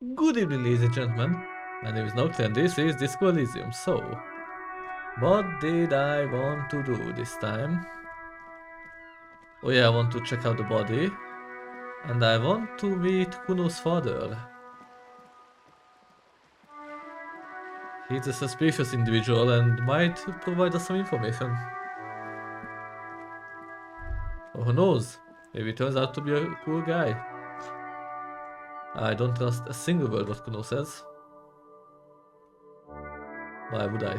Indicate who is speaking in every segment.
Speaker 1: Good evening, ladies and gentlemen. My name is Noctastrum and this is Disco Elysium. So, what did I want to do this time? Oh yeah, I want to check out the body. And I want to meet Cuno's father. He's a suspicious individual and might provide us some information. Or who knows? Maybe he turns out to be a cool guy. I don't trust a single word what Cuno says. Why would I?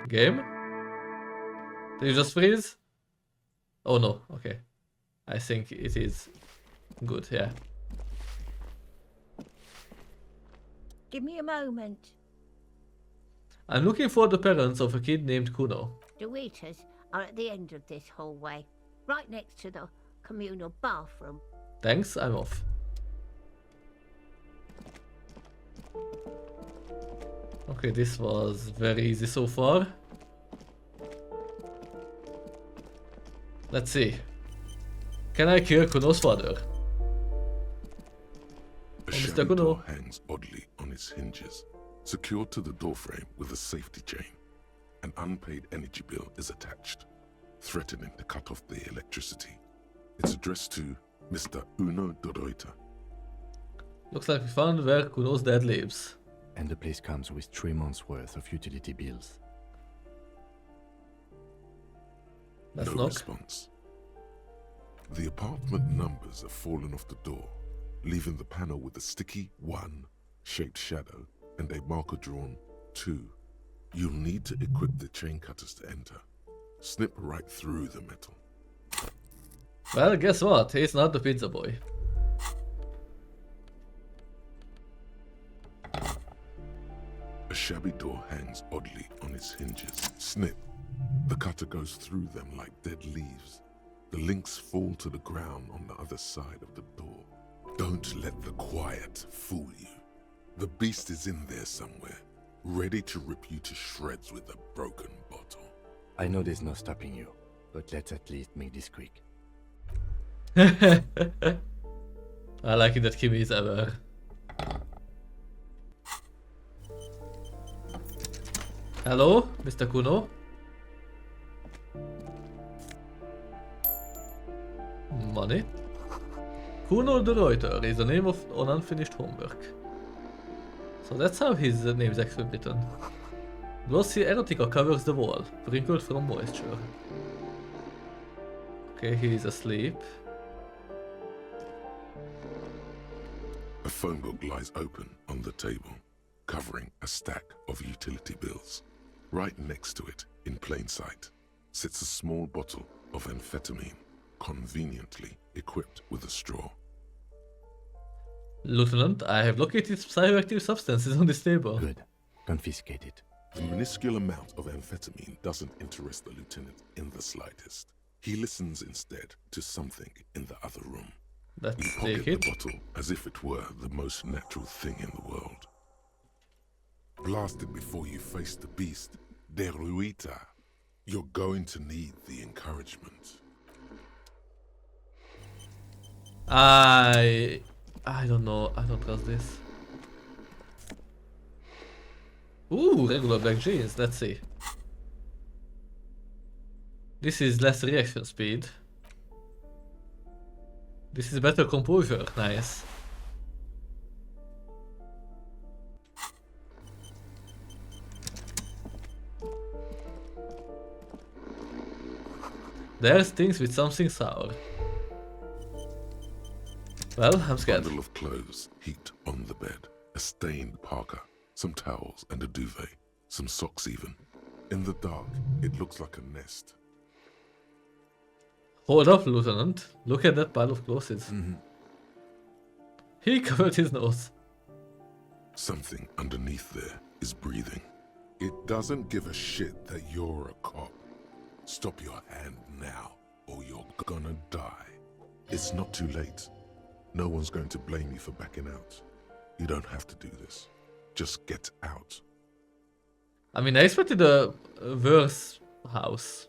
Speaker 1: Game? Did you just freeze? Oh no, okay. I think it is good, yeah.
Speaker 2: Give me a moment.
Speaker 1: I'm looking for the parents of a kid named Cuno.
Speaker 2: The waiters are at the end of this hallway, right next to the communal bathroom.
Speaker 1: Thanks, I'm off. Okay, this was very easy so far. Let's see. Can I kill Cuno's father?
Speaker 3: A
Speaker 1: Mr.
Speaker 3: shabby
Speaker 1: Cuno.
Speaker 3: door hangs oddly on its hinges, secured to the doorframe with a safety chain. An unpaid energy bill is attached, threatening to cut off the electricity. It's addressed to Mr. Uno de Reuter.
Speaker 1: Looks like we found where Cuno's dad lives.
Speaker 4: And the place comes with 3 months' worth of utility bills.
Speaker 3: No
Speaker 1: knock.
Speaker 3: response. The apartment numbers have fallen off the door, leaving the panel with a sticky 1 shaped shadow and a marker drawn 2. You'll need to equip the chain cutters to enter. Snip right through the metal.
Speaker 1: Well, guess what? He's not the pizza boy.
Speaker 3: A shabby door hangs oddly on its hinges. Snip. The cutter goes through them like dead leaves. The links fall to the ground on the other side of the door. Don't let the quiet fool you. The beast is in there somewhere, ready to rip you to shreds with a broken bottle.
Speaker 4: I know there's no stopping you, but let's at least make this quick.
Speaker 1: I like it that Kimi is ever. Hello, Mr. Cuno? Money? Cuno de Reuter is the name of an unfinished homework. So that's how his name is actually written. Glossy erotica covers the wall, wrinkled from moisture. Okay, he is asleep.
Speaker 3: A phone book lies open on the table, covering a stack of utility bills. Right next to it, in plain sight, sits a small bottle of amphetamine, conveniently equipped with a straw.
Speaker 1: Lieutenant, I have located psychoactive substances on this table.
Speaker 4: Good. Confiscate it.
Speaker 3: The minuscule amount of amphetamine doesn't interest the lieutenant in the slightest. He listens instead to something in the other room.
Speaker 1: Let's
Speaker 3: You
Speaker 1: take
Speaker 3: pocket
Speaker 1: it.
Speaker 3: the bottle as if it were the most natural thing in the world. Blast it before you face the beast, De Reuter. You're going to need the encouragement.
Speaker 1: I don't know. I don't trust this. Ooh, regular black jeans. Let's see. This is less reaction speed. This is better composure. Nice. There's things with something sour. Well, I'm scared.
Speaker 3: Bundle of clothes heaped on the bed. A stained parka, some towels and a duvet. Some socks even. In the dark, it looks like a nest.
Speaker 1: Hold up, Lieutenant. Look at that pile of clothes. He covered his nose.
Speaker 3: Something underneath there is breathing. It doesn't give a shit that you're a cop. Stop your hand now, or you're gonna die. It's not too late. No one's going to blame you for backing out. You don't have to do this. Just get out.
Speaker 1: I mean, I expected a worse house.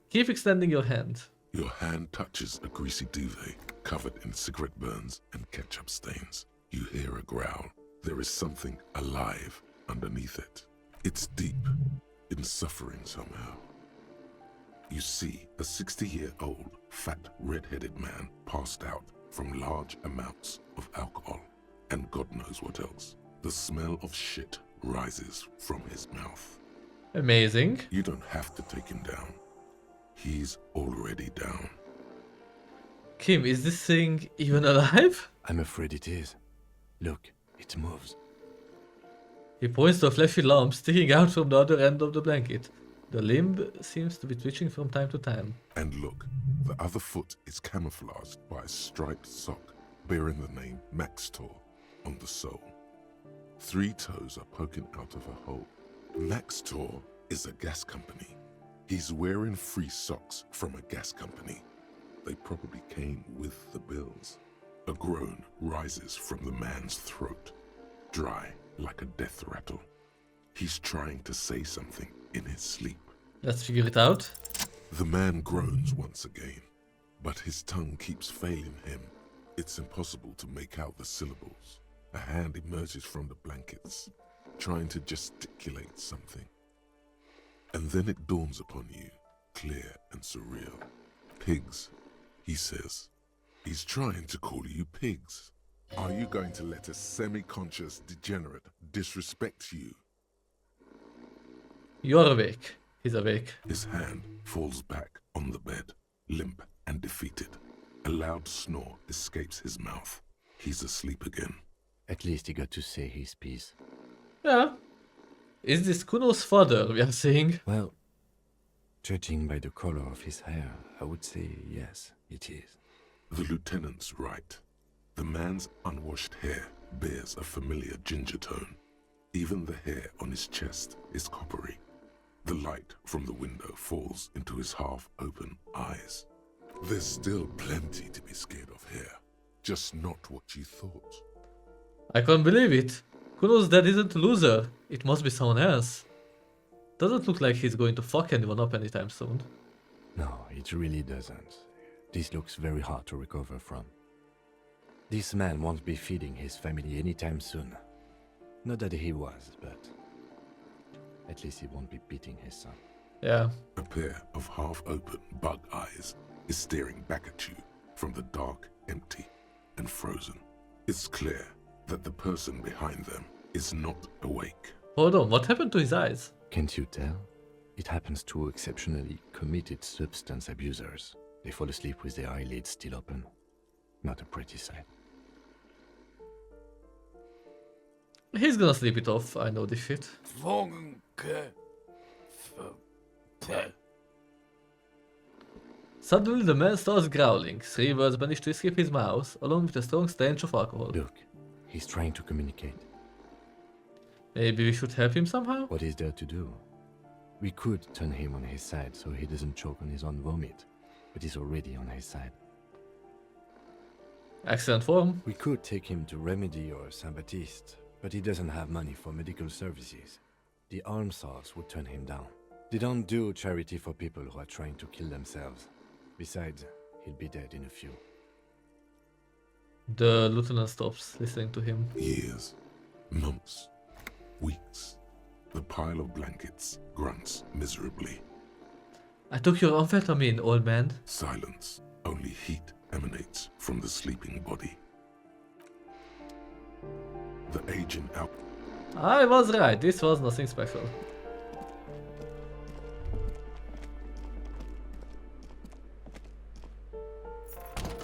Speaker 1: Keep extending your hand.
Speaker 3: Your hand touches a greasy duvet covered in cigarette burns and ketchup stains. You hear a growl. There is something alive underneath it. It's deep, in suffering somehow. You see a 60-year-old, fat, red-headed man passed out from large amounts of alcohol, and God knows what else. The smell of shit rises from his mouth.
Speaker 1: Amazing.
Speaker 3: You don't have to take him down. He's already down.
Speaker 1: Kim, is this thing even alive?
Speaker 4: I'm afraid it is. Look, it moves.
Speaker 1: He points to a fleshy lump sticking out from the other end of the blanket. The limb seems to be twitching from time to time.
Speaker 3: And look, the other foot is camouflaged by a striped sock bearing the name Maxtor on the sole. 3 toes are poking out of a hole. Maxtor is a gas company. He's wearing free socks from a gas company. They probably came with the bills. A groan rises from the man's throat, dry like a death rattle. He's trying to say something in his sleep.
Speaker 1: Let's figure it out.
Speaker 3: The man groans once again, but his tongue keeps failing him. It's impossible to make out the syllables. A hand emerges from the blankets, trying to gesticulate something. And then it dawns upon you, clear and surreal. Pigs, he says. He's trying to call you pigs. Are you going to let a semi-conscious degenerate disrespect you?
Speaker 1: You're awake. He's awake.
Speaker 3: His hand falls back on the bed, limp and defeated. A loud snore escapes his mouth. He's asleep again.
Speaker 4: At least he got to say his piece.
Speaker 1: Yeah. Is this Cuno's father we are seeing?
Speaker 4: Well, judging by the color of his hair, I would say yes, it is.
Speaker 3: The lieutenant's right. The man's unwashed hair bears a familiar ginger tone. Even the hair on his chest is coppery. The light from the window falls into his half-open eyes. There's still plenty to be scared of here. Just not what you thought.
Speaker 1: I can't believe it. Cuno's dad isn't a loser. It must be someone else. Doesn't look like he's going to fuck anyone up anytime soon.
Speaker 4: No, it really doesn't. This looks very hard to recover from. This man won't be feeding his family anytime soon. Not that he was, but at least he won't be beating his son.
Speaker 1: Yeah.
Speaker 3: A pair of half-open bug eyes is staring back at you from the dark, empty, and frozen. It's clear that the person behind them is not awake.
Speaker 1: Hold on, what happened to his eyes?
Speaker 4: Can't you tell? It happens to exceptionally committed substance abusers. They fall asleep with their eyelids still open. Not a pretty sight.
Speaker 1: He's gonna sleep it off, I know this shit. Suddenly the man starts growling. 3 words manage to escape his mouth, along with a strong stench of alcohol.
Speaker 4: Look, he's trying to communicate.
Speaker 1: Maybe we should help him somehow?
Speaker 4: What is there to do? We could turn him on his side so he doesn't choke on his own vomit, but he's already on his side.
Speaker 1: Excellent form.
Speaker 4: We could take him to Remedy or Saint-Baptiste, but he doesn't have money for medical services. The almshouse would turn him down. They don't do charity for people who are trying to kill themselves. Besides, he'll be dead in a few.
Speaker 1: The lieutenant stops listening to him.
Speaker 3: Years, months, weeks. The pile of blankets grunts miserably.
Speaker 1: I took your amphetamine, old man.
Speaker 3: Silence. Only heat emanates from the sleeping body. The aging out.
Speaker 1: I was right, this was nothing special.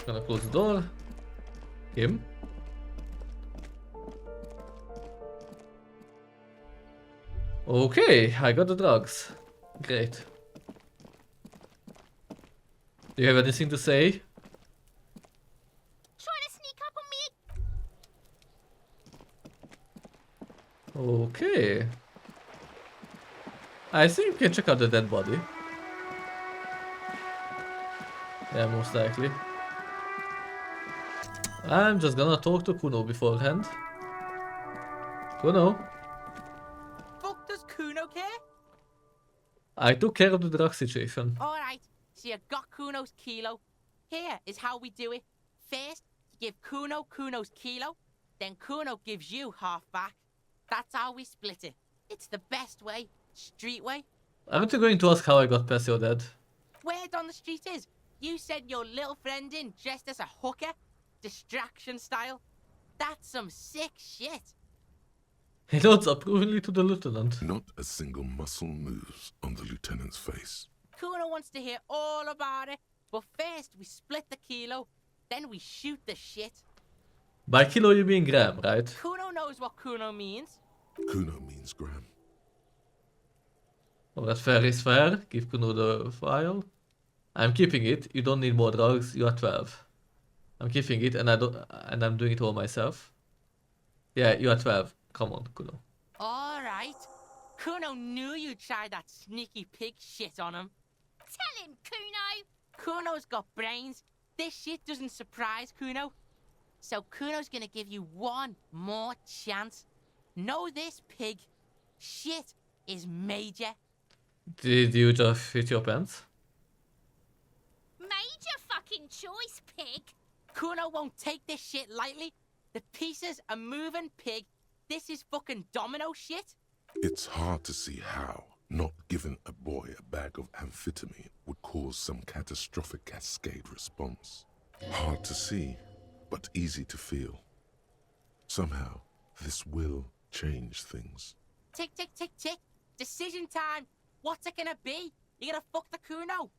Speaker 1: Gonna close the door. Him. Okay, I got the drugs. Great. Do you have anything to say?
Speaker 2: Trying to sneak up on me.
Speaker 1: Okay. I think we can check out the dead body. Yeah, most likely. I'm just gonna talk to Cuno beforehand. Cuno,
Speaker 5: Fuck does Cuno care?
Speaker 1: I took care of the drug situation.
Speaker 5: Alright, so you got Cuno's kilo. Here is how we do it. First, you give Cuno Cuno's kilo, then Cuno gives you half back. That's how we split it. It's the best way, street way.
Speaker 1: Aren't you going to ask how I got past your dad?
Speaker 5: Word on the street is, you sent your little friend in dressed as a hooker, distraction style. That's some sick shit.
Speaker 1: He nods approvingly to the lieutenant.
Speaker 3: Not a single muscle moves on the lieutenant's face.
Speaker 5: Cuno wants to hear all about it, but first we split the kilo, then we shoot the shit.
Speaker 1: By kilo you mean gram, right?
Speaker 5: Cuno knows what Cuno means.
Speaker 3: Cuno means gram.
Speaker 1: Alright, fair is fair. Give Cuno the file. I'm keeping it. You don't need more drugs. You are 12. I'm keeping it, and I'm doing it all myself. Yeah, you are 12. Come on, Cuno.
Speaker 5: All right. Cuno knew you'd try that sneaky pig shit on him.
Speaker 2: Tell him, Cuno.
Speaker 5: Cuno's got brains. This shit doesn't surprise Cuno. So Cuno's gonna give you one more chance. Know this, pig. Shit is major.
Speaker 1: Did you just hit your pants?
Speaker 2: Major fucking choice, pig.
Speaker 5: Cuno won't take this shit lightly. The pieces are moving, pig. This is fucking domino shit.
Speaker 3: It's hard to see how not giving a boy a bag of amphetamine would cause some catastrophic cascade response. Hard to see, but easy to feel. Somehow, this will change things.
Speaker 5: Tick, tick, tick, tick. Decision time. What's it gonna be? You gonna fuck the Cuno?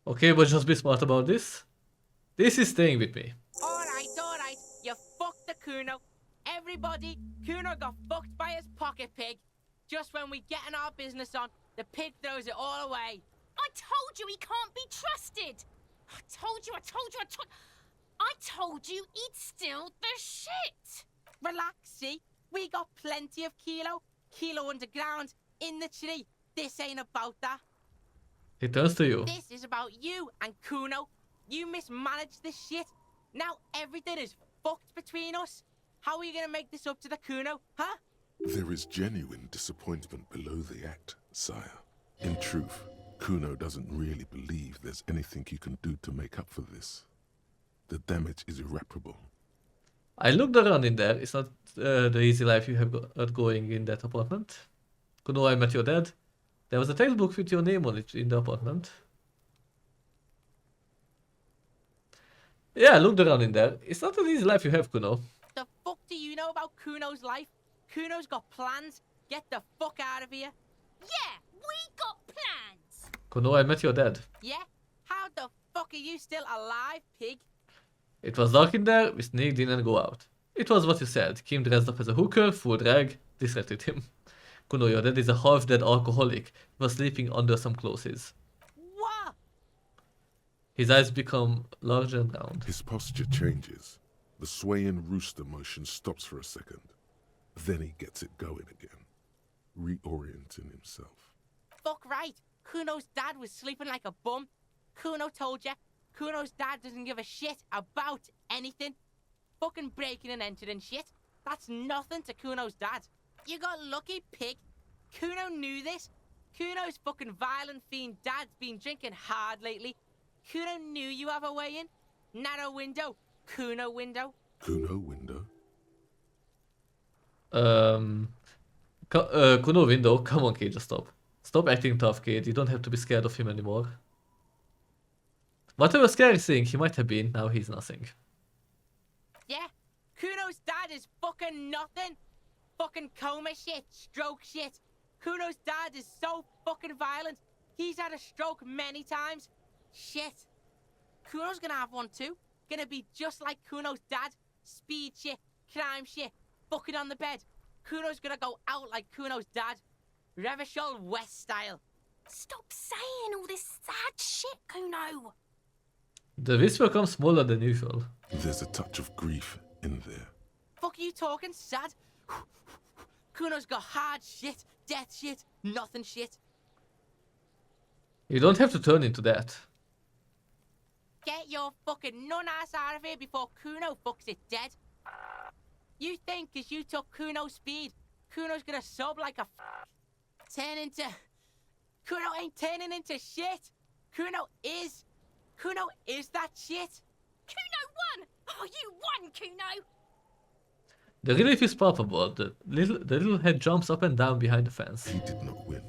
Speaker 1: Okay, but just be smart about this. This is staying with me.
Speaker 5: Alright. You fucked the Cuno. Everybody, Cuno got fucked by his pocket pig. Just when we getting our business on, the pig throws it all away.
Speaker 2: I told you he can't be trusted. I told you. I told you he'd steal the shit.
Speaker 5: Relax, see? We got plenty of kilo underground, in the tree. This ain't about that.
Speaker 1: He turns to you.
Speaker 5: This is about you and Cuno. You mismanaged this shit. Now everything is fucked between us. How are you gonna make this up to the Cuno, huh?
Speaker 3: There is genuine disappointment below the act, sire. In truth, Cuno doesn't really believe there's anything you can do to make up for this. The damage is irreparable.
Speaker 1: I looked around in there. It's not the easy life you have got going in that apartment. Kuno, I met your dad. There was a textbook with your name on it in the apartment. Yeah, I looked around in there. It's not an easy life you have, Kuno.
Speaker 5: The fuck do you know about Cuno's life? Cuno's got plans. Get the fuck out of here.
Speaker 2: Yeah, we got plans.
Speaker 1: Kuno, I met your dad.
Speaker 5: Yeah? How the fuck are you still alive, pig?
Speaker 1: It was dark in there, we sneaked in and go out. It was what you said. Kim dressed up as a hooker, full drag, distracted him. Kuno, your dad is a half-dead alcoholic. He was sleeping under some clothes.
Speaker 5: What?
Speaker 1: His eyes become large and round.
Speaker 3: His posture changes. The swaying rooster motion stops for a second. Then he gets it going again, reorienting himself.
Speaker 5: Fuck right. Cuno's dad was sleeping like a bum. Cuno told ya. Cuno's dad doesn't give a shit about anything. Fucking breaking and entering shit. That's nothing to Cuno's dad. You got lucky, pig. Cuno knew this. Cuno's fucking violent fiend dad's been drinking hard lately. Cuno knew you have a way in. Narrow window. Cuno window.
Speaker 3: Cuno window?
Speaker 1: Kuno window, come on kid, just stop. Stop acting tough, kid. You don't have to be scared of him anymore. Whatever scary thing he might have been, now he's nothing.
Speaker 5: Yeah, Cuno's dad is fucking nothing. Fucking coma shit, stroke shit. Cuno's dad is so fucking violent. He's had a stroke many times. Shit. Cuno's gonna have one too. Gonna be just like Cuno's dad. Speed shit, crime shit, fucking on the bed. Cuno's gonna go out like Cuno's dad. Revachol West style.
Speaker 2: Stop saying all this sad shit, Cuno.
Speaker 1: The whisper comes smaller than usual.
Speaker 3: There's a touch of grief in there.
Speaker 5: Fuck you talking sad? Cuno's got hard shit, death shit, nothing shit.
Speaker 1: You don't have to turn into that.
Speaker 5: Get your fucking nun-ass out of here before Cuno fucks it dead. You think 'cause you took Cuno's speed, Cuno's gonna sub like a turn into... Cuno ain't turning into shit. Cuno is that shit.
Speaker 2: Cuno won! Oh, you won, Cuno!
Speaker 1: The relief is palpable. The little head jumps up and down behind the fence.
Speaker 3: He did not win.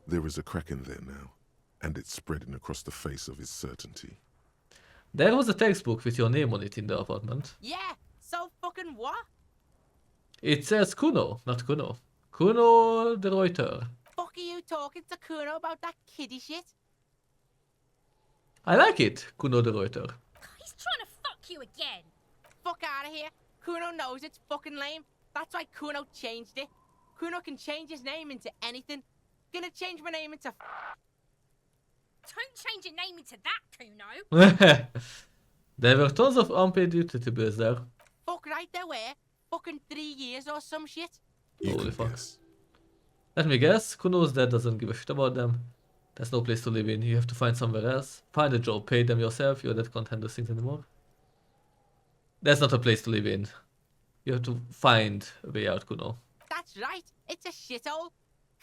Speaker 3: There is a crack in there now, and it's spreading across the face of his certainty.
Speaker 1: There was a textbook with your name on it in the apartment.
Speaker 5: Yeah, so fucking what?
Speaker 1: It says Cuno, not Cuno. Cuno the Reuter.
Speaker 5: Fuck are you talking to Cuno about that kiddie shit?
Speaker 1: I like it, Cuno the Reuter.
Speaker 2: He's trying to fuck you again.
Speaker 5: Fuck out of here. Cuno knows it's fucking lame. That's why Cuno changed it. Cuno can change his name into anything. Gonna change my name into
Speaker 2: Don't change your name into that, Cuno.
Speaker 1: There were tons of unpaid utility bills there.
Speaker 5: fuck right there were. Fucking 3 years or some shit.
Speaker 3: You
Speaker 1: Holy
Speaker 3: can
Speaker 1: fuck.
Speaker 3: guess.
Speaker 1: Let me guess, Kuno's dad doesn't give a shit about them. There's no place to live in, you have to find somewhere else. Find a job, pay them yourself, your dad can't handle things anymore. There's not a place to live in. You have to find a way out, Kuno.
Speaker 5: That's right. It's a shithole.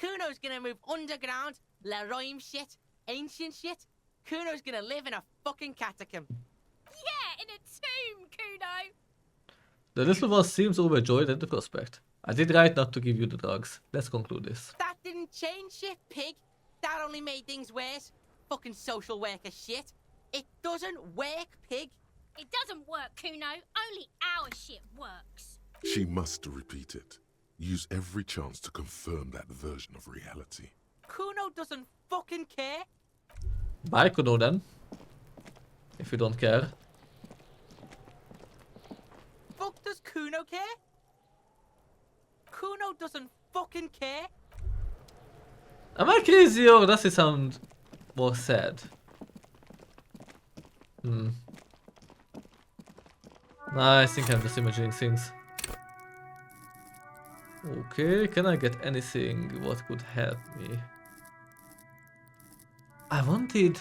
Speaker 5: Cuno's gonna move underground. Leroy shit. Ancient shit. Cuno's gonna live in a fucking catacomb.
Speaker 2: Yeah, in a tomb, Cuno.
Speaker 1: The little one seems overjoyed at the prospect. I did right not to give you the drugs. Let's conclude this.
Speaker 5: That didn't change shit, pig. That only made things worse. Fucking social worker shit. It doesn't work, pig.
Speaker 2: It doesn't work, Cuno. Only our shit works.
Speaker 3: She must repeat it. Use every chance to confirm that version of reality.
Speaker 5: Cuno doesn't fucking care.
Speaker 1: Bye, Kuno, then. If you don't care.
Speaker 5: Fuck does Cuno care? Cuno doesn't fucking care.
Speaker 1: Am I crazy or does it sound more sad? Nah, I think I'm just imagining things. Okay, can I get anything what could help me? I wanted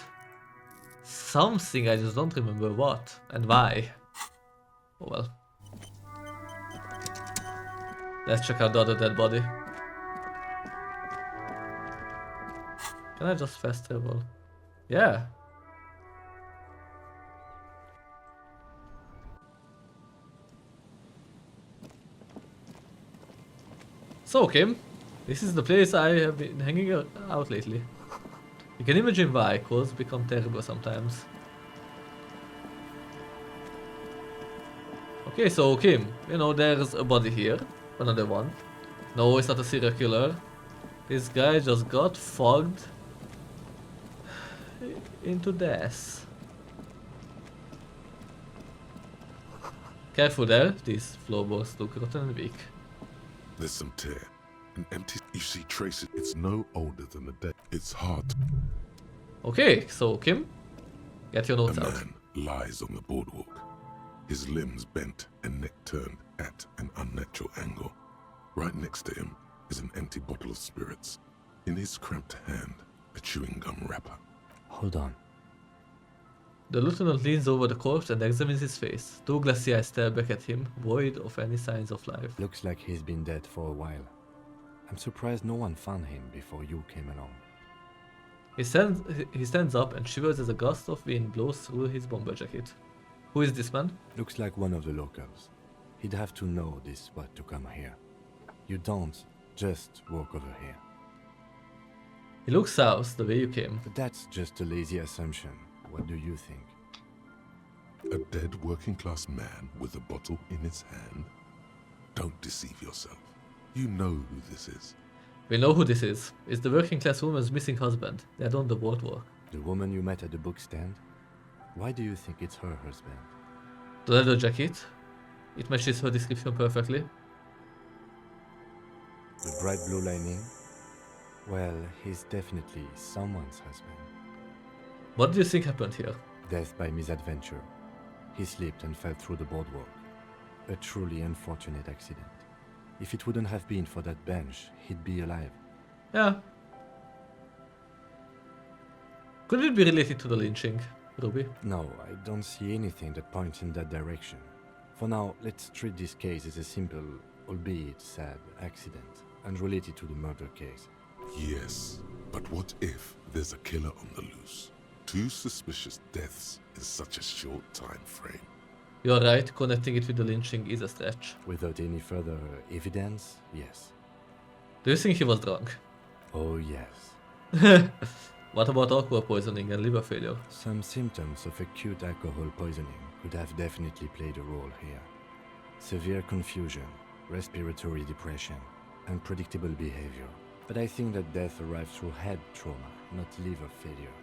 Speaker 1: something, I just don't remember what and why. Oh well. Let's check out the other dead body. Can I just fast travel? Yeah. So, Kim, this is the place I have been hanging out lately. You can imagine why calls become terrible sometimes. Okay, so Kim, you know, there's a body here. Another one. No, it's not a serial killer. This guy just got fogged into death. Careful there, these floorboards look rotten and weak.
Speaker 3: There's some tear. An empty... You see traces. It's no older than a day. It's hard.
Speaker 1: Okay, so Kim, get your
Speaker 3: A
Speaker 1: notes out.
Speaker 3: man lies on the boardwalk. His limbs bent and neck turned at an unnatural angle. Right next to him is an empty bottle of spirits. In his cramped hand, a chewing gum wrapper.
Speaker 4: Hold on.
Speaker 1: The lieutenant leans over the corpse and examines his face. Two glassy eyes stare back at him, void of any signs of life.
Speaker 4: Looks like he's been dead for a while. I'm surprised no one found him before you came along.
Speaker 1: He stands up and shivers as a gust of wind blows through his bomber jacket. Who is this man?
Speaker 4: Looks like one of the locals. He'd have to know this spot to come here. You don't just walk over here.
Speaker 1: He looks south, the way you came.
Speaker 4: But that's just a lazy assumption. What do you think?
Speaker 3: A dead working-class man with a bottle in his hand? Don't deceive yourself. You know who this is.
Speaker 1: We know who this is. It's the working class woman's missing husband. They're on the boardwalk.
Speaker 4: The woman you met at the book stand? Why do you think it's her husband?
Speaker 1: The leather jacket. It matches her description perfectly.
Speaker 4: The bright blue lining? Well, he's definitely someone's husband.
Speaker 1: What do you think happened here?
Speaker 4: Death by misadventure. He slipped and fell through the boardwalk. A truly unfortunate accident. If it wouldn't have been for that bench, he'd be alive.
Speaker 1: Yeah. Could it be related to the lynching, Ruby?
Speaker 4: No, I don't see anything that points in that direction. For now, let's treat this case as a simple, albeit sad, accident, unrelated to the murder case.
Speaker 3: Yes, but what if there's a killer on the loose? 2 suspicious deaths in such a short time frame.
Speaker 1: You're right, connecting it with the lynching is a stretch.
Speaker 4: Without any further evidence, yes.
Speaker 1: Do you think he was drunk?
Speaker 4: Oh, yes.
Speaker 1: What about alcohol poisoning and liver failure?
Speaker 4: Some symptoms of acute alcohol poisoning could have definitely played a role here. Severe confusion, respiratory depression, unpredictable behavior. But I think that death arrived through head trauma, not liver failure.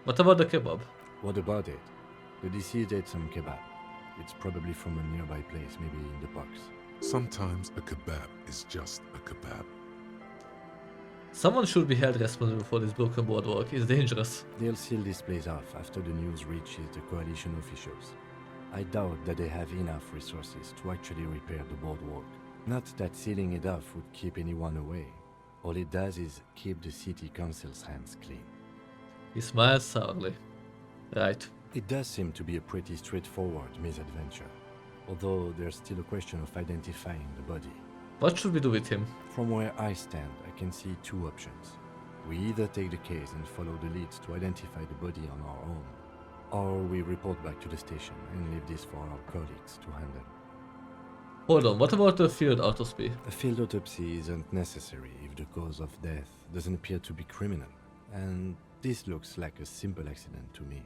Speaker 1: What about the kebab?
Speaker 4: What about it? The deceased ate some kebab. It's probably from a nearby place, maybe in the box.
Speaker 3: Sometimes a kebab is just a kebab.
Speaker 1: Someone should be held responsible for this broken boardwalk. It's dangerous.
Speaker 4: They'll seal this place off after the news reaches the coalition officials. I doubt that they have enough resources to actually repair the boardwalk. Not that sealing it off would keep anyone away. All it does is keep the city council's hands clean.
Speaker 1: He smiles sourly. Right.
Speaker 4: It does seem to be a pretty straightforward misadventure, although there's still a question of identifying the body.
Speaker 1: What should we do with him?
Speaker 4: From where I stand, I can see 2 options. We either take the case and follow the leads to identify the body on our own, or we report back to the station and leave this for our colleagues to handle.
Speaker 1: Hold on, what about the field autopsy?
Speaker 4: A field autopsy isn't necessary if the cause of death doesn't appear to be criminal, and this looks like a simple accident to me.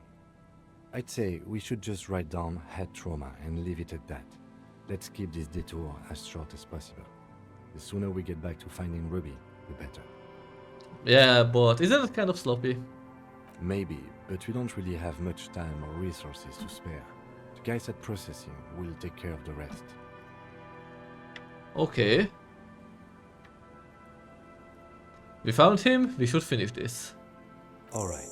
Speaker 4: I'd say we should just write down head trauma and leave it at that. Let's keep this detour as short as possible. The sooner we get back to finding Ruby, the better.
Speaker 1: Yeah, but isn't it kind of sloppy?
Speaker 4: Maybe, but we don't really have much time or resources to spare. The guys at processing will take care of the rest.
Speaker 1: Okay. We found him, we should finish this.
Speaker 4: Alright,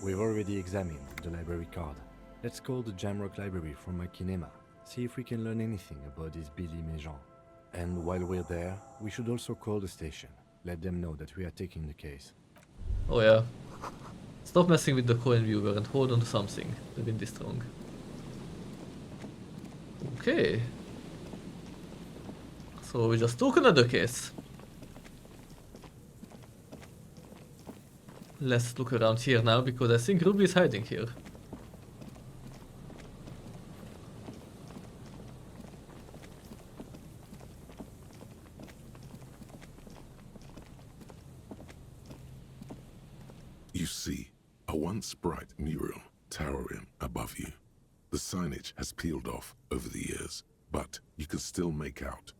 Speaker 4: we've already examined the library card. Let's call the Jamrock Library from Machinema, see if we can learn anything about this Billy Méjean. And while we're there, we should also call the station, let them know that we are taking the case.
Speaker 1: Oh yeah. Stop messing with the coin viewer and hold on to something. The wind is strong. Okay. So we just took another case. Let's look around here now because I think Ruby is hiding here.
Speaker 3: You see a once bright mural towering above you. The signage has peeled off over the years, but you can still make out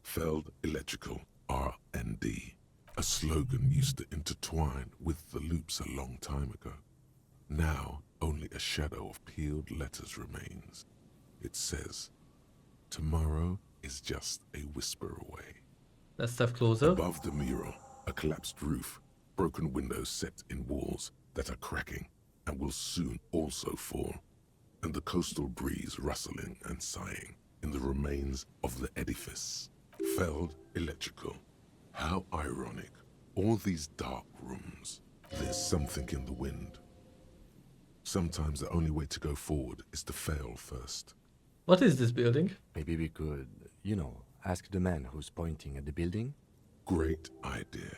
Speaker 3: Feld Electrical R&D. A slogan used to intertwine with the loops a long time ago. Now, only a shadow of peeled letters remains. It says, "Tomorrow is just a whisper away."
Speaker 1: Let's step closer.
Speaker 3: Above the mural, a collapsed roof, broken windows set in walls that are cracking and will soon also fall, and the coastal breeze rustling and sighing in the remains of the edifice. Feld Electrical. How ironic. All these dark rooms. There's something in the wind. Sometimes the only way to go forward is to fail first.
Speaker 1: What is this building?
Speaker 4: Maybe we could, ask the man who's pointing at the building.
Speaker 3: Great idea.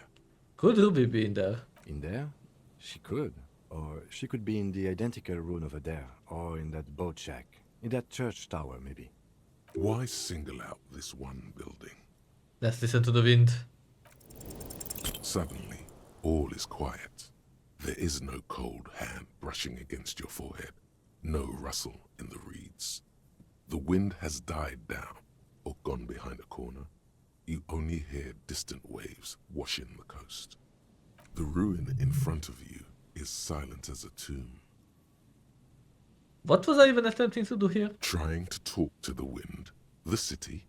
Speaker 1: Could Ruby be in there?
Speaker 4: In there? She could. Or she could be in the identical room over there, or in that boat shack. In that church tower, maybe.
Speaker 3: Why single out this one building?
Speaker 1: Let's listen to the wind.
Speaker 3: Suddenly, all is quiet. There is no cold hand brushing against your forehead, no rustle in the reeds. The wind has died down or gone behind a corner. You only hear distant waves washing the coast. The ruin in front of you is silent as a tomb.
Speaker 1: What was I even attempting to do here?
Speaker 3: Trying to talk to the wind, the city.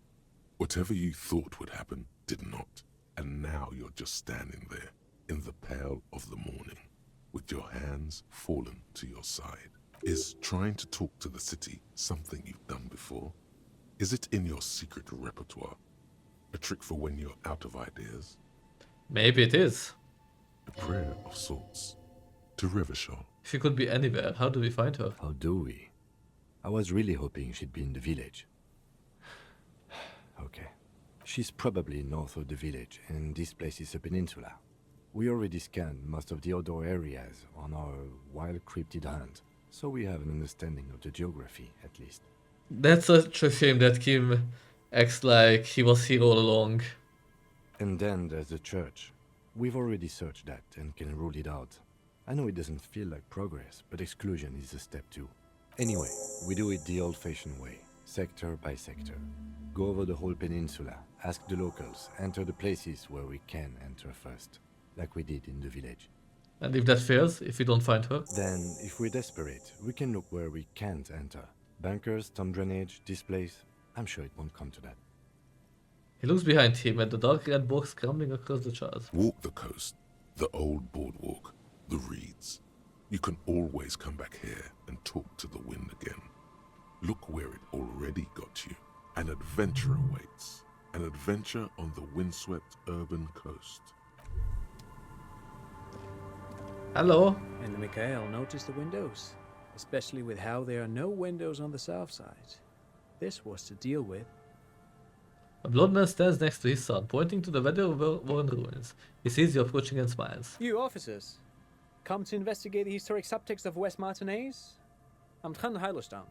Speaker 3: Whatever you thought would happen did not. And now you're just standing there in the pale of the morning with your hands fallen to your side. Is trying to talk to the city something you've done before? Is it in your secret repertoire? A trick for when you're out of ideas?
Speaker 1: Maybe it is.
Speaker 3: A prayer of sorts. To Revachol.
Speaker 1: She could be anywhere. How do we find her?
Speaker 4: How do we? I was really hoping she'd be in the village. Okay. She's probably north of the village, and this place is a peninsula. We already scanned most of the outdoor areas on our wild cryptid hunt, so we have an understanding of the geography, at least.
Speaker 1: That's such a shame that Kim acts like he was here all along.
Speaker 4: And then there's the church. We've already searched that and can rule it out. I know it doesn't feel like progress, but exclusion is a step too. Anyway, we do it the old-fashioned way, sector by sector. Go over the whole peninsula, ask the locals, enter the places where we can enter first, like we did in the village.
Speaker 1: And if that fails, if we don't find her,
Speaker 4: Then, if we're desperate, we can look where we can't enter. Bunkers, storm drainage, this place. I'm sure it won't come to that.
Speaker 1: he looks behind him at the dark red box crumbling across the chart.
Speaker 3: Walk the coast, the old boardwalk, the reeds. You can always come back here and talk to the wind again. Look where it already got you. An adventure awaits. An adventure on the windswept urban coast.
Speaker 1: Hello.
Speaker 6: And Mikhail noticed the windows, especially with how there are no windows on the south side. This was to deal with.
Speaker 1: A blond man stands next to his son, pointing to the weather-worn ruins. He sees you approaching and smiles.
Speaker 6: You officers, come to investigate the historic subtext of West Martinez? I'm Tran Heilostam.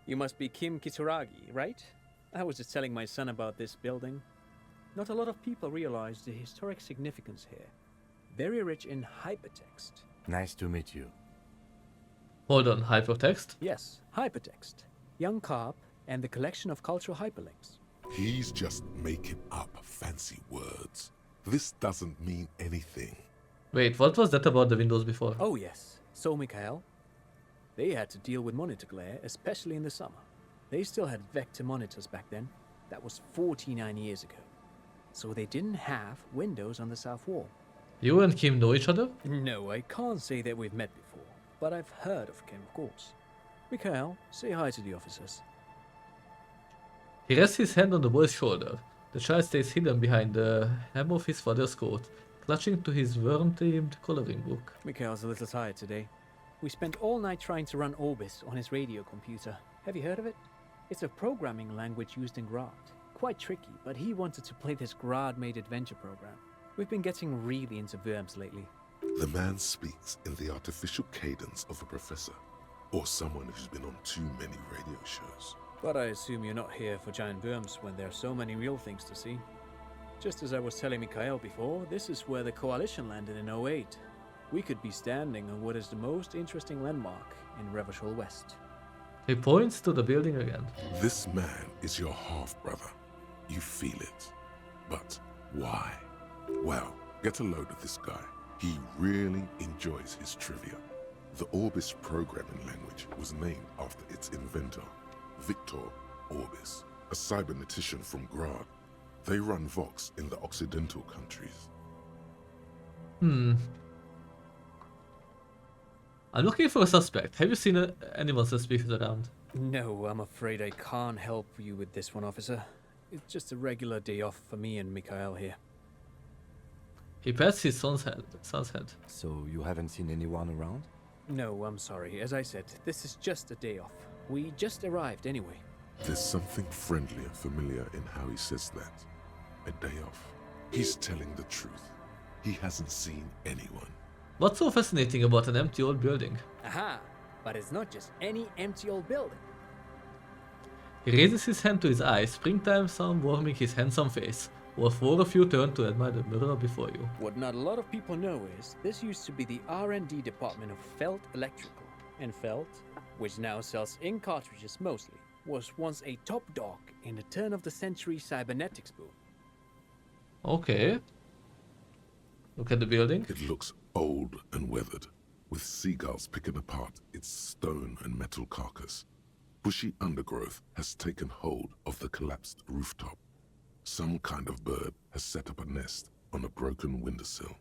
Speaker 6: You must be Kim Kituragi, right? I was just telling my son about this building. Not a lot of people realize the historic significance here. Very rich in hypertext.
Speaker 4: Nice to meet you.
Speaker 1: Hold on, hypertext?
Speaker 6: Yes, hypertext. Young Carp and the collection of cultural hyperlinks.
Speaker 3: He's just making up fancy words. This doesn't mean anything.
Speaker 1: Wait, what was that about the windows before?
Speaker 6: Oh yes, so Mikhail. They had to deal with monitor glare, especially in the summer. They still had vector monitors back then. That was 49 years ago. So they didn't have windows on the south wall.
Speaker 1: You and Kim know each other?
Speaker 6: No, I can't say that we've met before, but I've heard of Kim, of course. Mikhail, say hi to the officers.
Speaker 1: He rests his hand on the boy's shoulder. The child stays hidden behind the hem of his father's coat, clutching to his worm-themed coloring book.
Speaker 6: Mikhail's a little tired today. We spent all night trying to run Orbis on his radio computer. Have you heard of it? It's a programming language used in Grad. Quite tricky, but he wanted to play this Grad-made adventure program. We've been getting really into worms lately.
Speaker 3: The man speaks in the artificial cadence of a professor, or someone who's been on too many radio shows.
Speaker 6: But I assume you're not here for giant worms when there are so many real things to see. Just as I was telling Mikhail before, this is where the Coalition landed in '08. We could be standing on what is the most interesting landmark in Revachol West.
Speaker 1: He points to the building again.
Speaker 3: This man is your half-brother. You feel it. But why? Well, get a load of this guy. He really enjoys his trivia. The Orbis programming language was named after its inventor, Victor Orbis, a cybernetician from Grad. They run Vox in the Occidental countries.
Speaker 1: I'm looking for a suspect. Have you seen anyone suspicious around?
Speaker 6: No, I'm afraid I can't help you with this one, officer. It's just a regular day off for me and Mikhail here.
Speaker 1: He pats his son's head.
Speaker 4: So you haven't seen anyone around?
Speaker 6: No, I'm sorry. As I said, this is just a day off. We just arrived anyway.
Speaker 3: There's something friendly and familiar in how he says that. A day off. He's telling the truth. He hasn't seen anyone.
Speaker 1: What's so fascinating about an empty old building?
Speaker 6: Aha! But it's not just any empty old building.
Speaker 1: He raises his hand to his eyes, springtime sun warming his handsome face. All four of you turn to admire the mirror before you.
Speaker 6: What not a lot of people know is this used to be the R&D department of Felt Electrical. And Felt, which now sells ink cartridges mostly, was once a top dog in the turn-of-the-century cybernetics boom.
Speaker 1: Okay. Look at the building.
Speaker 3: It looks old and weathered, with seagulls picking apart its stone and metal carcass. Bushy undergrowth has taken hold of the collapsed rooftop. Some kind of bird has set up a nest on a broken windowsill.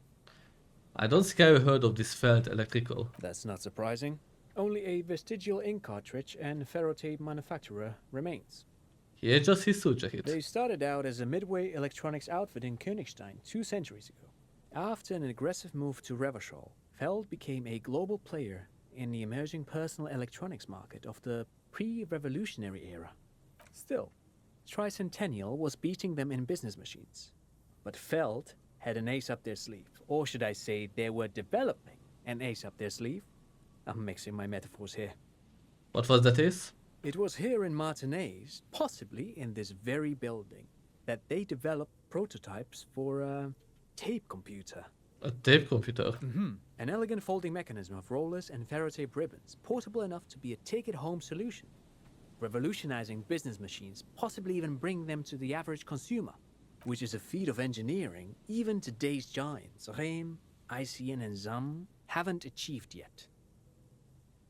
Speaker 1: I don't think I heard of this Felt Electrical.
Speaker 6: That's not surprising. Only a vestigial ink cartridge and ferrotape manufacturer remains.
Speaker 1: He adjusts his suit jacket.
Speaker 6: They started out as a midway electronics outfit in Königstein 2 centuries ago. After an aggressive move to Revachol, Feld became a global player in the emerging personal electronics market of the pre-revolutionary era. Still, Tricentennial was beating them in business machines. But Feld had an ace up their sleeve. Or should I say, they were developing an ace up their sleeve? I'm mixing my metaphors here.
Speaker 1: What was that is?
Speaker 6: It was here in Martinez, possibly in this very building, that they developed prototypes for a tape computer.
Speaker 1: A tape computer.
Speaker 6: An elegant folding mechanism of rollers and ferrotape ribbons, portable enough to be a take-it-home solution. Revolutionizing business machines, possibly even bring them to the average consumer, which is a feat of engineering even today's giants, Rehm, ICN and ZAM, haven't achieved yet.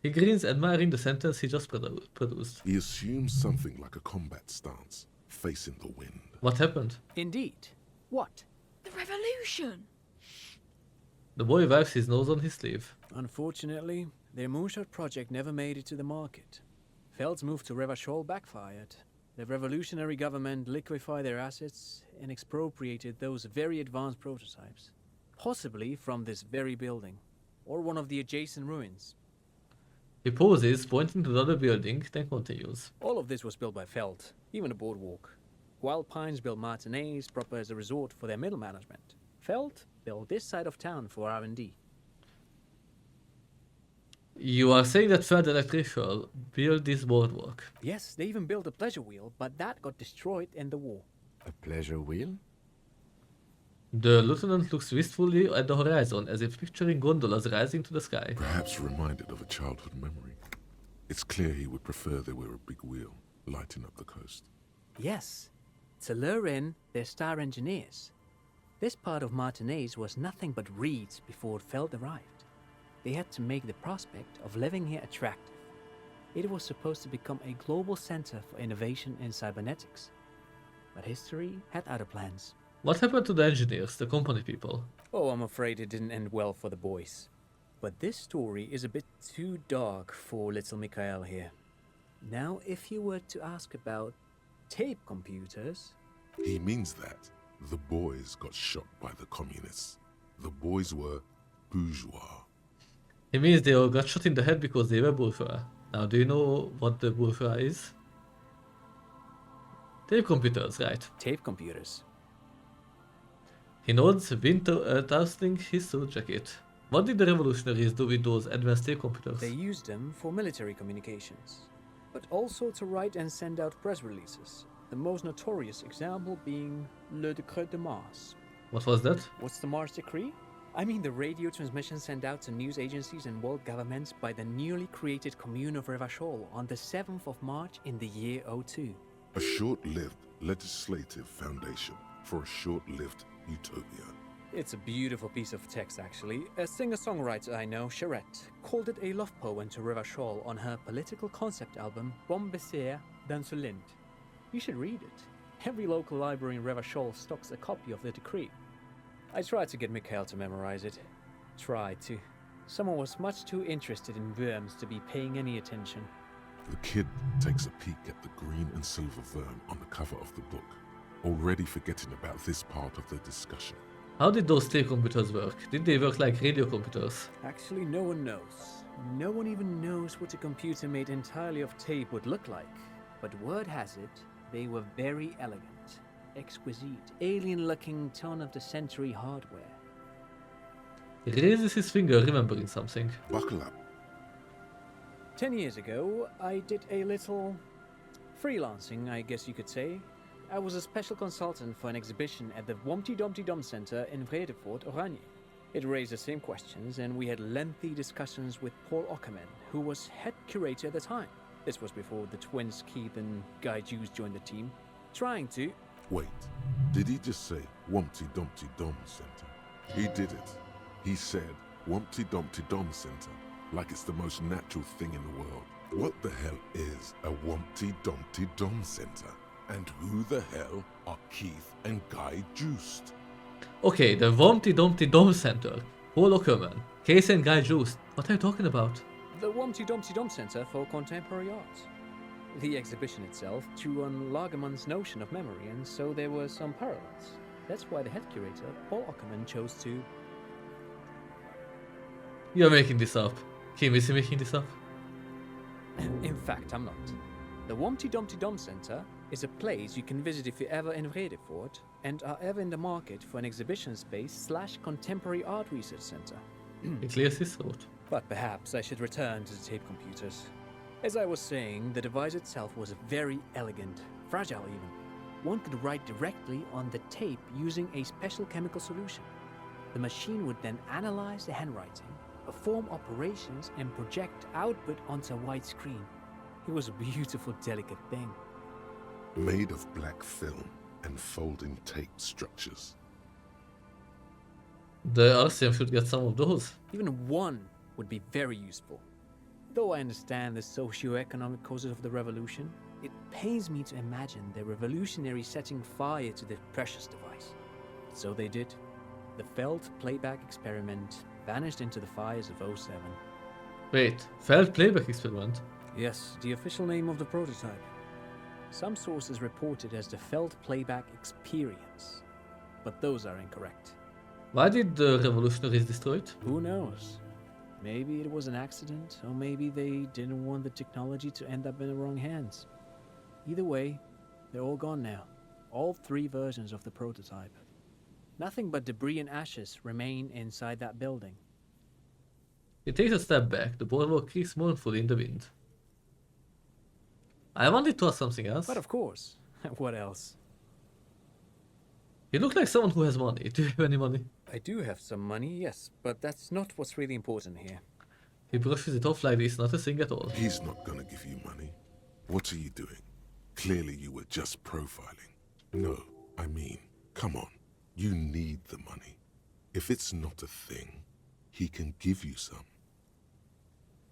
Speaker 1: He grins, admiring the sentence he just produced.
Speaker 3: He assumes something like a combat stance, facing the wind.
Speaker 1: What happened?
Speaker 6: Indeed. What?
Speaker 2: The revolution!
Speaker 1: The boy wipes his nose on his sleeve.
Speaker 6: Unfortunately, their moonshot project never made it to the market. Feld's move to Revachol backfired. The revolutionary government liquefied their assets and expropriated those very advanced prototypes. Possibly from this very building, or one of the adjacent ruins.
Speaker 1: He pauses, pointing to the other building, then continues.
Speaker 6: All of this was built by Feld, even the boardwalk. Wild Pines built Martinez proper as a resort for their middle management. Feld built this side of town for R&D.
Speaker 1: You are saying that Fed Electrical built this boardwalk?
Speaker 6: Yes, they even built a pleasure wheel, but that got destroyed in the war.
Speaker 4: A pleasure wheel?
Speaker 1: The lieutenant looks wistfully at the horizon, as if picturing gondolas rising to the sky.
Speaker 3: Perhaps reminded of a childhood memory. It's clear he would prefer there were a big wheel, lighting up the coast.
Speaker 6: Yes, to lure in their star engineers. This part of Martinez was nothing but reeds before Feld arrived. They had to make the prospect of living here attractive. It was supposed to become a global center for innovation in cybernetics. But history had other plans.
Speaker 1: What happened to the engineers, the company people?
Speaker 6: Oh, I'm afraid it didn't end well for the boys. But this story is a bit too dark for little Mikhail here. Now, if you were to ask about tape computers...
Speaker 3: He means that the boys got shot by the communists. The boys were bourgeois.
Speaker 1: It means they all got shot in the head because they were bourgeois. Now, do you know what the bourgeois is? Tape computers, right?
Speaker 6: Tape computers.
Speaker 1: He nods, tousling his suit jacket. What did the revolutionaries do with those advanced tape computers?
Speaker 6: They used them for military communications, but also to write and send out press releases. The most notorious example being Le Decret de Mars.
Speaker 1: What was that?
Speaker 6: What's the Mars Decree? I mean the radio transmission sent out to news agencies and world governments by the newly created Commune of Revachol on the 7th of March in the year 02.
Speaker 3: A short-lived legislative foundation for a short-lived utopia.
Speaker 6: It's a beautiful piece of text, actually. A singer-songwriter I know, Charette, called it a love poem to Revachol on her political concept album, Bombessier dans le Lind. You should read it. Every local library in Revachol stocks a copy of the decree. I tried to get Mikhail to memorize it. Tried to. Someone was much too interested in worms to be paying any attention.
Speaker 3: The kid takes a peek at the green and silver worm on the cover of the book, already forgetting about this part of the discussion.
Speaker 1: How did those tape computers work? Did they work like radio computers?
Speaker 6: Actually, no one knows. No one even knows what a computer made entirely of tape would look like. But word has it, they were very elegant, exquisite, alien-looking turn-of-the-century hardware.
Speaker 1: He raises his finger, remembering something.
Speaker 3: Buckle up.
Speaker 6: 10 years ago, I did a little freelancing, I guess you could say. I was a special consultant for an exhibition at the Wompty Dumpty Dum Center in Vredefort, Oranje. It raised the same questions, and we had lengthy discussions with Paul Ockerman, who was head curator at the time. This was before the twins Keith and Guy Juice joined the team, trying to...
Speaker 3: Wait, did he just say Wumpty Dumpty Dum Center? He did it. He said Wumpty Dumpty Dum Center, like it's the most natural thing in the world. What the hell is a Wumpty Dumpty Dum Center? And who the hell are Keith and Guy Juice?
Speaker 1: Okay, the Wumpty Dumpty Dum Center. Paul Ockerman, Case and Guy Juice. What are you talking about?
Speaker 6: The Wumpty Dumpty Dum Center for Contemporary Art. The exhibition itself drew on Lagerman's notion of memory, and so there were some parallels. That's why the head curator, Paul Ockerman, chose to...
Speaker 1: You're making this up. Kim, is he making this up?
Speaker 6: In fact, I'm not. The Wumpty Dumpty Dum Center is a place you can visit if you're ever in Vredefort and are ever in the market for an exhibition space / contemporary art research center.
Speaker 1: He clears his throat.
Speaker 6: But perhaps I should return to the tape computers. As I was saying, the device itself was very elegant, fragile even. One could write directly on the tape using a special chemical solution. The machine would then analyze the handwriting, perform operations, and project output onto a white screen. It was a beautiful, delicate thing.
Speaker 3: Made of black film and folding tape structures.
Speaker 1: The Elysium should get some of those.
Speaker 6: Even one would be very useful. Though I understand the socio-economic causes of the revolution, it pains me to imagine the revolutionaries setting fire to the precious device. So they did. The Feld playback experiment vanished into the fires of 07.
Speaker 1: Wait, Feld playback experiment?
Speaker 6: Yes, the official name of the prototype. Some sources report it as the Feld playback experience, but those are incorrect.
Speaker 1: Why did the revolutionaries destroy it?
Speaker 6: Who knows? Maybe it was an accident, or maybe they didn't want the technology to end up in the wrong hands. Either way, they're all gone now. All 3 versions of the prototype. Nothing but debris and ashes remain inside that building.
Speaker 1: He takes a step back, the boardwalk creaks mournfully in the wind. I wanted to ask something else.
Speaker 6: But of course, what else?
Speaker 1: You look like someone who has money. Do you have any money?
Speaker 6: I do have some money, yes, but that's not what's really important here.
Speaker 1: He brushes it off like it's not a thing at all.
Speaker 3: He's not gonna give you money. What are you doing? Clearly you were just profiling. No, I mean, come on. You need the money. If it's not a thing, he can give you some.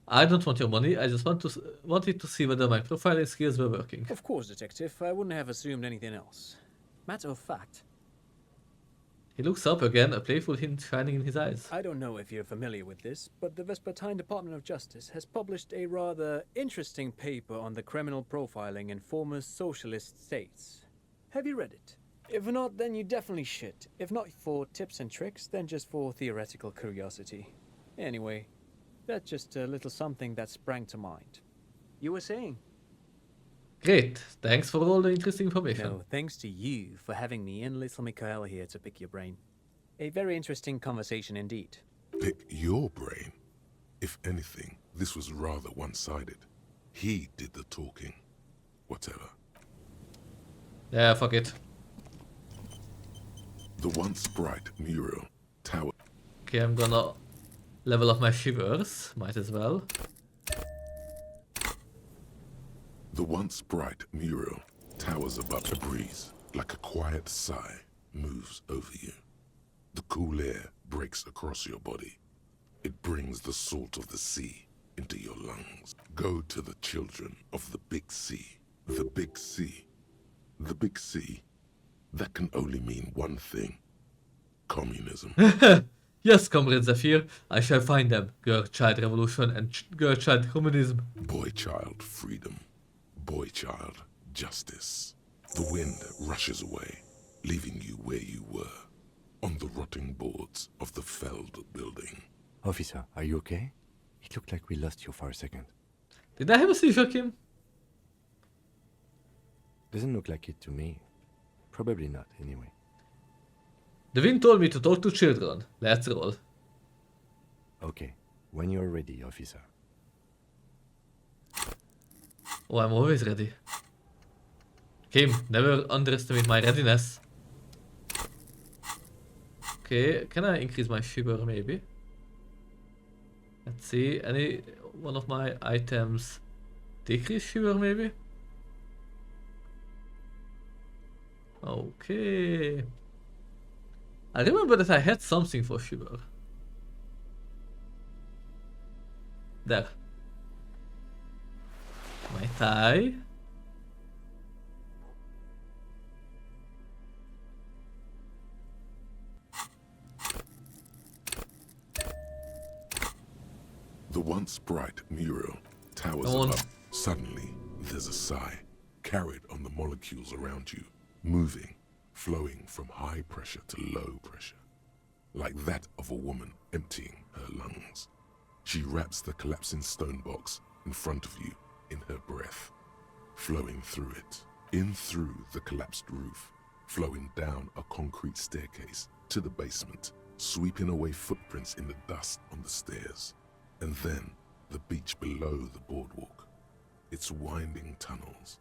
Speaker 1: I don't want your money, I just wanted to see whether my profiling skills were working.
Speaker 6: Of course, Detective, I wouldn't have assumed anything else. Matter of fact,
Speaker 1: He looks up again, a playful hint shining in his eyes.
Speaker 6: I don't know if you're familiar with this, but the Vespertine Department of Justice has published a rather interesting paper on the criminal profiling in former socialist states. Have you read it? If not, then you definitely should. If not for tips and tricks, then just for theoretical curiosity. Anyway, that's just a little something that sprang to mind. You were saying?
Speaker 1: Great, thanks for all the interesting information.
Speaker 6: No, thanks to you for having me and little Mikhail here to pick your brain. A very interesting conversation indeed.
Speaker 3: Pick your brain. If anything, this was rather one-sided. He did the talking. Whatever.
Speaker 1: Yeah, fuck it.
Speaker 3: The once bright mural tower.
Speaker 1: Okay, I'm gonna level up my shivers. Might as well.
Speaker 3: The once bright mural towers above the breeze, like a quiet sigh moves over you. The cool air breaks across your body. It brings the salt of the sea into your lungs. Go to the children of the big sea. The big sea. The big sea. That can only mean one thing. Communism.
Speaker 1: Yes, Comrade Zephyr, I shall find them. Girl-child revolution and girl-child communism.
Speaker 3: Boy-child freedom. Boy-child justice. The wind rushes away, leaving you where you were, on the rotting boards of the Feld building.
Speaker 4: Officer, are you okay? It looked like we lost you for a second.
Speaker 1: Did I have a seizure, Kim?
Speaker 4: Doesn't look like it to me. Probably not, anyway.
Speaker 1: The wind told me to talk to children. Let's roll.
Speaker 4: Okay, when you're ready, officer.
Speaker 1: Oh, I'm always ready. Kim, never underestimate my readiness. Okay, can I increase my shiver maybe? Let's see, any one of my items decrease shiver maybe? Okay. I remember that I had something for shiver. There. My tie.
Speaker 3: The once bright mural towers
Speaker 1: Go on.
Speaker 3: above. Suddenly, there's a sigh, carried on the molecules around you, moving, flowing from high pressure to low pressure, like that of a woman emptying her lungs. She wraps the collapsing stone box in front of you in her breath, flowing through it, In through the collapsed roof, flowing down a concrete staircase to the basement, sweeping away footprints in the dust on the stairs, and then the beach below the boardwalk, its winding tunnels,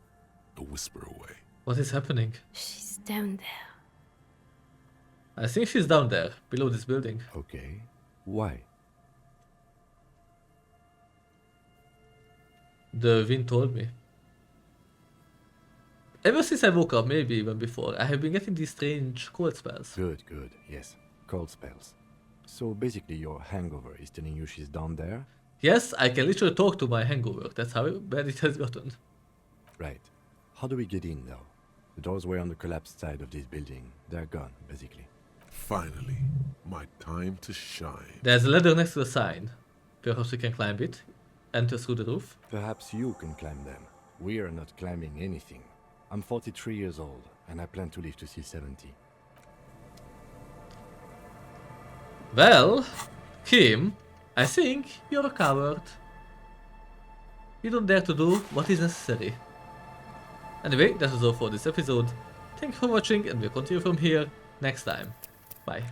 Speaker 3: a whisper away.
Speaker 1: What is happening?
Speaker 7: She's down there.
Speaker 1: I think she's down there, below this building.
Speaker 4: Okay. Why?
Speaker 1: The wind told me. Ever since I woke up, maybe even before, I have been getting these strange cold spells.
Speaker 4: Good, good. Yes. Cold spells. So basically your hangover is telling you she's down there?
Speaker 1: Yes, I can literally talk to my hangover. That's how bad it has gotten.
Speaker 4: Right. How do we get in though? The doors were on the collapsed side of this building. They're gone, basically.
Speaker 3: Finally, my time to shine.
Speaker 1: There's a ladder next to the sign. Perhaps we can climb it. Enter through the roof.
Speaker 4: Perhaps you can climb them. We are not climbing anything. I'm 43 years old, and I plan to live to see 70.
Speaker 1: Well, Kim, I think you're a coward. You don't dare to do what is necessary. Anyway, that was all for this episode. Thank you for watching, and we'll continue from here next time. Bye.